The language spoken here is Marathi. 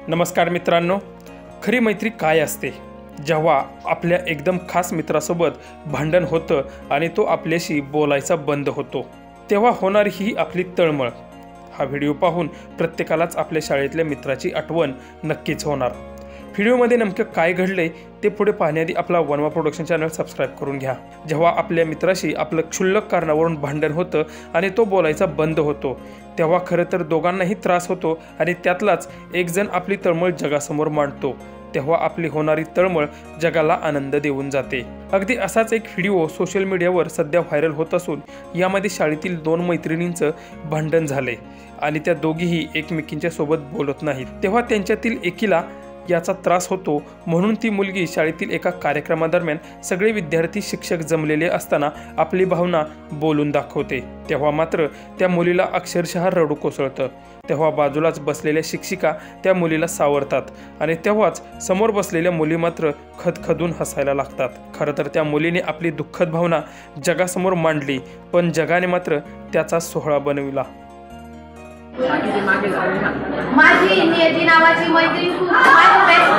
नमस्कार मित्रांनो, खरी मैत्री काय असते? जेव्हा आपल्या एकदम खास मित्रासोबत भांडण होतं आणि तो आपल्याशी बोलायचा बंद होतो, तेव्हा होणारी ही आपली तळमळ. हा व्हिडिओ पाहून प्रत्येकालाच आपल्या शाळेतल्या मित्राची आठवण नक्कीच होणार. व्हिडिओमध्ये नेमकं काय घडलंय ते पुढे पाहण्याआधी आपला वनवा प्रोडक्शन चॅनल सबस्क्राईब करून घ्या. जेव्हा आपल्या मित्राशी आपलं क्षुल्लक कारणावरून भांडण होतं आणि तो बोलायचा बंद होतो, तेव्हा खरं तर दोघांनाही त्रास होतो आणि त्यातलाच एक जण आपली तळमळ जगासमोर मांडतो. तेव्हा आपली होणारी तळमळ जगाला आनंद देऊन जाते. अगदी असाच एक व्हिडिओ सोशल मीडियावर सध्या व्हायरल होत असून यामध्ये शाळेतील 2 मैत्रिणींचं भांडण झाले आणि त्या दोघीही एकमेकींच्या सोबत बोलत नाहीत. तेव्हा त्यांच्यातील एकीला याचा त्रास होतो, म्हणून ती मुलगी शाळेतील एका कार्यक्रमादरम्यान सगळे विद्यार्थी शिक्षक जमलेले असताना आपली भावना बोलून दाखवते. तेव्हा मात्र त्या मुलीला अक्षरशः रडू कोसळतं. तेव्हा बाजूलाच बसलेल्या शिक्षिका त्या मुलीला सावरतात आणि तेव्हाच समोर बसलेल्या मुली मात्र खदखदून हसायला लागतात. खरं तर त्या मुलीने आपली दुःखद भावना जगासमोर मांडली, पण जगाने मात्र त्याचा सोहळा बनविला. माझी नियती नावाची मैत्रीण खूप माझी बेस्ट